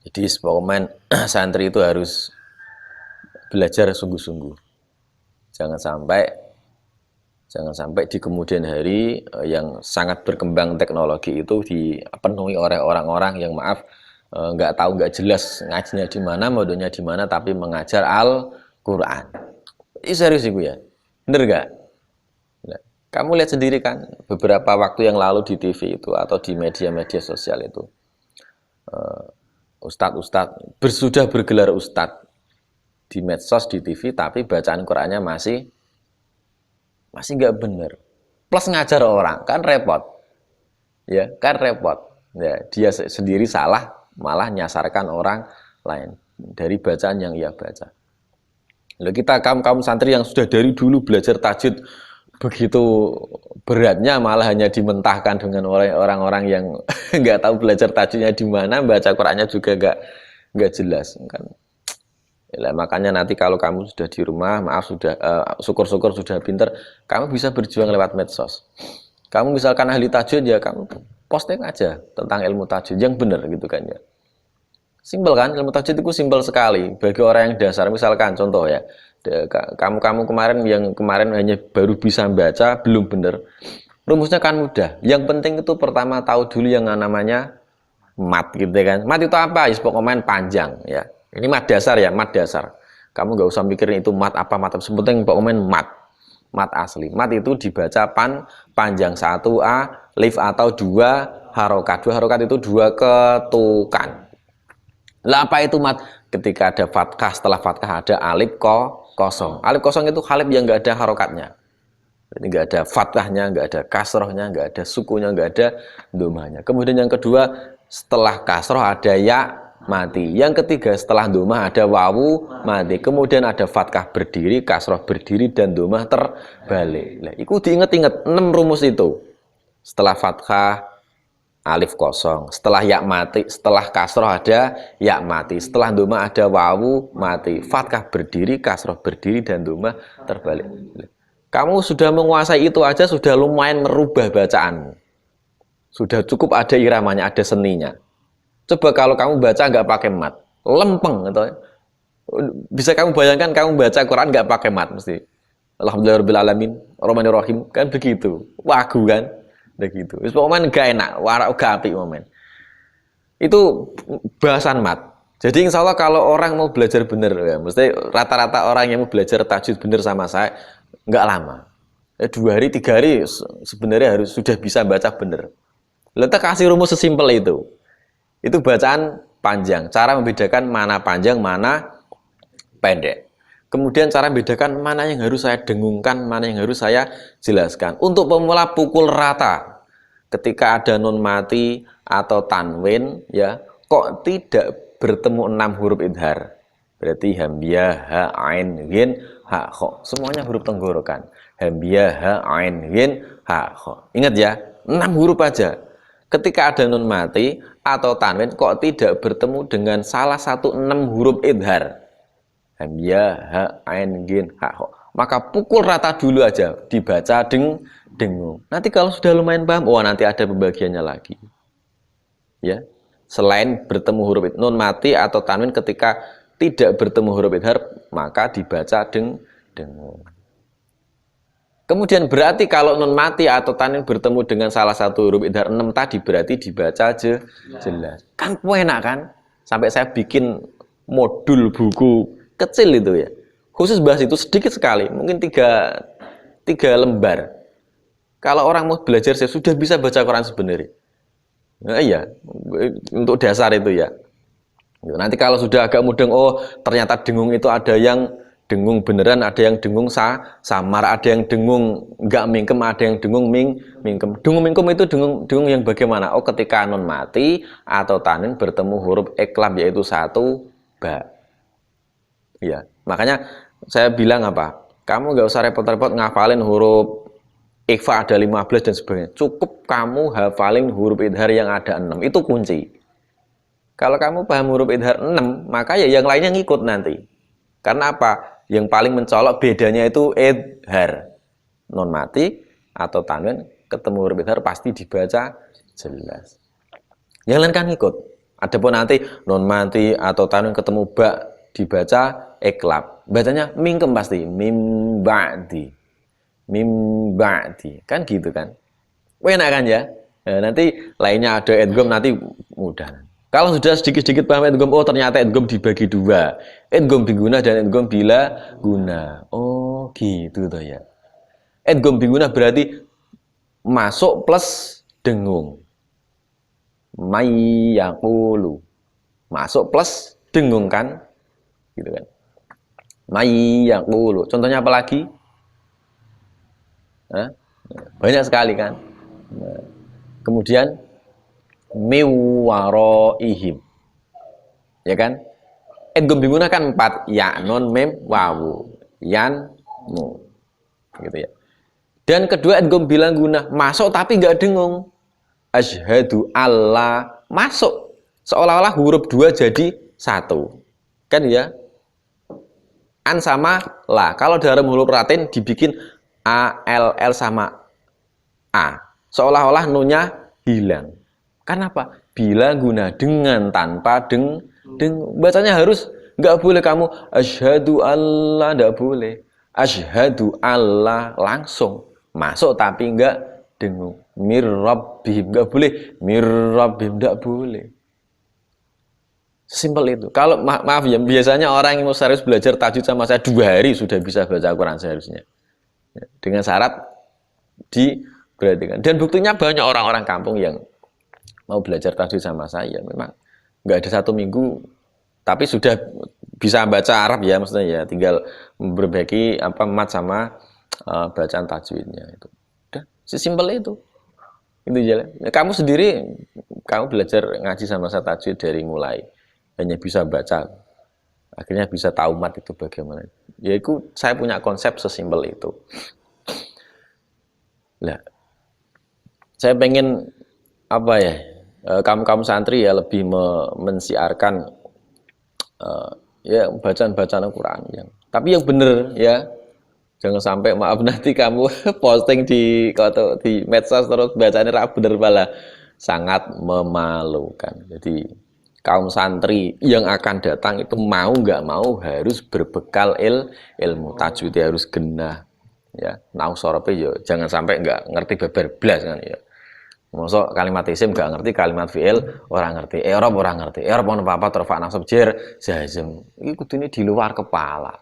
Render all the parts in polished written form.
Jadi pokoknya santri itu harus belajar sungguh-sungguh. Jangan sampai jangan sampai di kemudian hari yang sangat berkembang teknologi itu dipenuhi oleh orang-orang yang maaf nggak tahu, nggak jelas ngajinya di mana, modenya di mana, tapi mengajar Al-Quran. Ini serius ibu ya, bener nggak? Nah, kamu lihat sendiri kan beberapa waktu yang lalu di TV itu atau di media-media sosial itu, ustadz-ustadz sudah bergelar ustadz di medsos, di TV, tapi bacaan Qurannya masih nggak bener. Plus ngajar orang kan repot, ya kan repot. Ya, dia sendiri salah, malah nyasarkan orang lain dari bacaan yang ia baca. Lalu kita kaum santri yang sudah dari dulu belajar tajwid begitu beratnya, malah hanya dimentahkan dengan orang-orang yang nggak tahu belajar tajwidnya di mana, baca Qurannya juga nggak jelas kan. Ya, makanya nanti kalau kamu sudah di rumah, maaf sudah syukur-syukur sudah pinter, kamu bisa berjuang lewat medsos. Kamu misalkan ahli tajwid, ya kamu posting aja tentang ilmu tajwid yang benar gitu kan ya. Simpel kan, ilmu tajwid itu simpel sekali bagi orang yang dasar. Misalkan contoh ya, kamu kemarin yang kemarin hanya baru bisa baca, belum benar. Rumusnya kan mudah. Yang penting itu pertama tahu dulu yang namanya mat gitu kan. Mat itu apa? Pokoknya panjang ya. Ini mat dasar ya, mat dasar. Kamu nggak usah mikirin itu mat apa, mat apa. Penting pokoknya mat. Mat asli. Mat itu dibaca panjang 1A, lif atau 2 harokat. 2 harokat itu 2 ketukan. Lah apa itu mat? Ketika ada fathah, setelah fathah ada alif kosong. Alif kosong itu alif yang nggak ada harokatnya. Jadi nggak ada fathahnya, nggak ada kasrohnya, nggak ada sukunya, nggak ada domahnya. Kemudian yang kedua, setelah kasroh ada ya mati. Yang ketiga, setelah domah ada wawu mati. Kemudian ada fathah berdiri, kasroh berdiri, dan domah terbalik. Nah, itu diingat-ingat 6 rumus itu. Setelah fathah alif kosong, setelah ya mati, setelah kasroh ada ya mati, setelah domah ada wawu mati, fathah berdiri, kasroh berdiri, dan domah terbalik. Kamu sudah menguasai itu aja sudah lumayan merubah bacaanmu. Sudah cukup ada iramanya, ada seninya. Coba kalau kamu baca nggak pakai mat, lempeng gitu. Bisa kamu bayangkan kamu baca Quran nggak pakai mat mesti. Alhamdulillahirobbilalamin, Rahmanirrahim kan begitu. Wagu kan, begitu. Pokoknya nggak enak, warak gak apik momen. Itu bahasan mat. Jadi insya Allah kalau orang mau belajar bener ya, mesti rata-rata orang yang mau belajar tajwid bener sama saya nggak lama. 2 hari 3 hari sebenarnya harus sudah bisa baca bener. Letak kasih rumus sesimpel itu. Itu bacaan panjang. Cara membedakan mana panjang, mana pendek. Kemudian cara membedakan mana yang harus saya dengungkan, mana yang harus saya jelaskan. Untuk pemula pukul rata. Ketika ada nun mati atau tanwin, ya kok tidak bertemu 6 huruf idhar. Berarti hamzah, ha, ain, ghin, ha, kho. Semuanya huruf tenggorokan. Hamzah, ha, ain, ghin, ha, kho. Ingat ya, 6 huruf aja. Ketika ada nun mati atau tanwin kok tidak bertemu dengan salah satu 6 huruf idhar. Hamzah, ha, ain, ghin, ha, kho. Maka pukul rata dulu aja, dibaca dengung. Nanti kalau sudah lumayan paham, oh nanti ada pembagiannya lagi. Ya. Selain bertemu huruf nun mati atau tanwin ketika tidak bertemu huruf idhar, maka dibaca dengung. Kemudian berarti kalau nun mati atau tanwin bertemu dengan salah satu huruf idhar 6 tadi berarti dibaca jelas. Kan enak kan? Sampai saya bikin modul buku kecil itu ya. Khusus bahas itu sedikit sekali, mungkin 3 lembar. Kalau orang mau belajar saya sudah bisa baca Quran sebenarnya. Nah, iya, untuk dasar itu ya. Nanti kalau sudah agak mudeng, oh ternyata dengung itu ada yang dengung beneran, ada yang dengung samar, ada yang dengung nggak mingkem, ada yang dengung mingkem. Dengung mingkem itu dengung yang bagaimana? Oh ketika nun mati atau tanwin bertemu huruf iklab yaitu 1 ba. Ya, makanya saya bilang apa? Kamu nggak usah repot-repot ngafalin huruf ikhfa ada 15 dan sebagainya. Cukup kamu hafalin huruf idhar yang ada 6. Itu kunci. Kalau kamu paham huruf idhar 6, maka ya yang lainnya ngikut nanti. Karena apa? Yang paling mencolok bedanya itu idhar. Non mati atau tanwin ketemu huruf idhar pasti dibaca jelas. Yang lain kan ngikut. Adapun nanti non mati atau tanwin ketemu ba dibaca iklab. Bacanya mingkem pasti. Mim ba'di. Mim ba'di. Kan gitu kan. Enak kan ya? Nah, nanti lainnya ada idgham nanti mudah. Kalau sudah sedikit-sedikit paham idgham, oh ternyata idgham dibagi dua. Idgham biguna dan idgham bila guna. Oh, gitu toh ya. Idgham biguna berarti masuk plus dengung. Mayyaqulu. Masuk plus dengung kan? Gitu kan. Mayyaqulu. Contohnya apa lagi? Hah? Banyak sekali kan? Nah, kemudian miwaroihim, ya kan? Idgham biguna kan 4, ya non mem wawu yan mu, gitu ya. Dan kedua idgham bilang guna masuk tapi nggak dengung. Asyhadu alla masuk seolah-olah huruf 2 jadi 1, kan ya? An sama la. Kalau dalam huruf latin dibikin a l l sama a, seolah-olah nunya hilang. Kenapa? Bila guna dengan tanpa bacanya harus nggak boleh kamu asyhadu alla, nggak boleh. Asyhadu alla langsung masuk tapi nggak dengung. Mir rabbihim nggak boleh. Mir rabbihim nggak boleh. Simpel itu. Kalau maaf ya, biasanya orang yang mau serius belajar tajwid sama saya 2 hari sudah bisa baca Al-Quran seharusnya. Dengan syarat diperhatikan. Dan buktinya banyak orang-orang kampung yang mau belajar tajwid sama saya, memang nggak ada 1 minggu, tapi sudah bisa baca Arab ya, maksudnya ya, tinggal memperbaiki mat sama bacaan tajwidnya itu. Udah, sesimpel itu. Itu jalan. Kamu sendiri, kamu belajar ngaji sama saya tajwid dari mulai hanya bisa baca, akhirnya bisa tahu mat itu bagaimana. Ya itu saya punya konsep sesimpel itu. Nah, saya pengen apa ya? Kamu santri ya lebih mensiarkan ya bacaan-bacaan Al-Quran tapi yang bener ya, jangan sampai maaf nanti kamu posting di medsos terus bacanya ra bener malah sangat memalukan. Jadi kaum santri yang akan datang itu mau nggak mau harus berbekal ilmu tajwid, harus genah ya. Nau sorope ya jangan sampai nggak ngerti beber blas kan ya. Mosok kalimat isim gak ngerti, kalimat fi'il orang ngerti, i'rab orang ngerti. I'rab ono apa rafa nasab jar jazm. Iki kudune di luar kepala.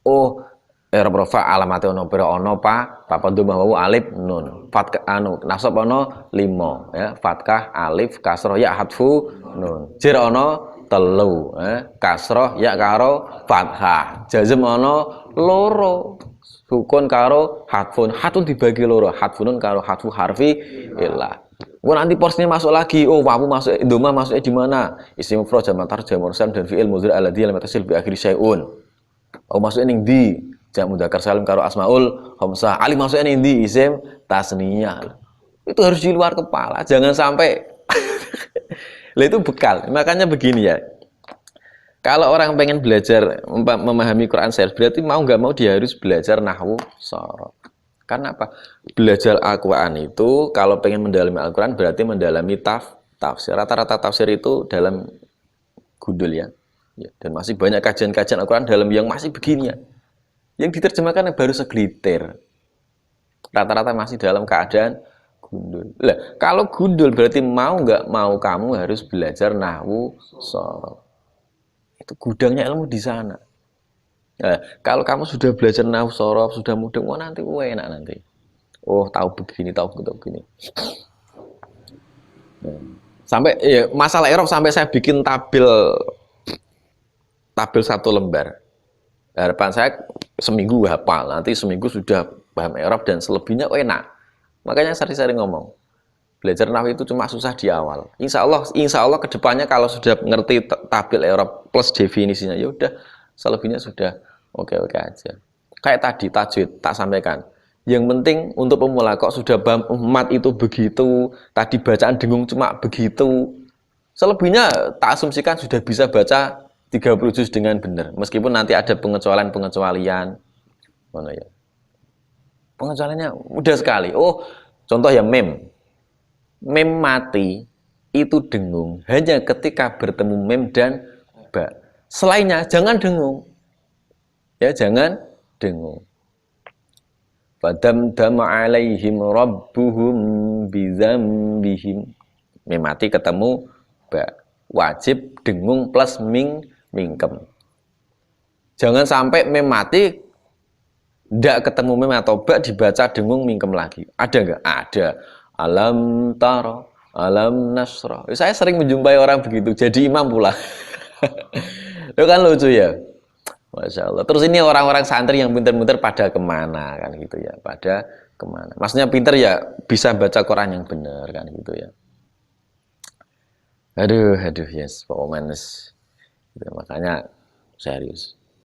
Oh, i'rab rafa alamate ono pira ono papat dhamma wawu alif nun. Fathah nasab ono 5 ya, fathah alif kasroh ya hadfu nun. Jar ono 3 kasroh ya karo fathah. Jazm ono 2. Sukun karo hatfun dibagi 2, hatfunun karo hatfu harfi illah. Nanti porsinya masuk lagi. Oh, wawu masuk, doma masuknya di mana? Isim mufrad jamak tarjah mursal dan fi'il mudhari alladzi lam yatasil bi akhiri syai'un. Oh, masuknya ning di jamak mudzakkar salim karo asmaul khamsah. Alif masuknya ning di isim tasniyah. Itu harus di luar kepala, jangan sampai lah itu bekal. Makanya begini ya. Kalau orang pengen belajar memahami Quran serius, berarti mau nggak mau dia harus belajar nahwu shorof. Karena apa? Belajar Al-Quran itu kalau pengen mendalami Al-Quran berarti mendalami tafsir. Rata-rata tafsir itu dalam gundul ya. Dan masih banyak kajian-kajian Al-Quran dalam yang masih begini ya. Yang diterjemahkan baru segelintir. Rata-rata masih dalam keadaan gundul. Lah, kalau gundul berarti mau nggak mau kamu harus belajar nahwu shorof. Itu gudangnya ilmu di sana. Nah, kalau kamu sudah belajar nahwu shorof, sudah mudeng, wah nanti enak nanti. Oh, tahu begini. Nah, sampai ya, masalah i'rab sampai saya bikin tabel 1 lembar. Harapan saya seminggu hafal, nanti seminggu sudah paham i'rab dan selebihnya enak. Makanya sering-sering ngomong, belajar nahwu itu cuma susah di awal. Insya Allah kedepannya kalau sudah ngerti tabel i'rab plus definisinya, ya udah selebihnya sudah oke-oke aja. Kayak tadi tajwid tak sampaikan. Yang penting untuk pemula kok sudah mat itu begitu, tadi bacaan dengung cuma begitu. Selebihnya tak asumsikan sudah bisa baca 30 juz dengan benar. Meskipun nanti ada pengecualian. Mana ya? Pengecualiannya mudah sekali. Oh, contoh ya mem. Mem mati itu dengung hanya ketika bertemu mem dan ba. Selainnya jangan dengung. Ya, jangan dengung. Fadamdama alaihim rabbuhum bidzambihim. Mem mati ketemu ba. Wajib dengung plus mingkem. Jangan sampai mem mati ndak ketemu mem atau ba dibaca dengung mingkem lagi. Ada enggak? Ada. Alam taro, alam nasra. Saya sering menjumpai orang begitu, jadi imam pula. Itu kan lucu ya. Masya Allah. Terus ini orang-orang santri yang pinter-pinter pada kemana kan gitu ya. Pada kemana. Maksudnya pinter ya bisa baca Quran yang benar kan gitu ya. Aduh, yes. Pokoknya gitu, makanya serius.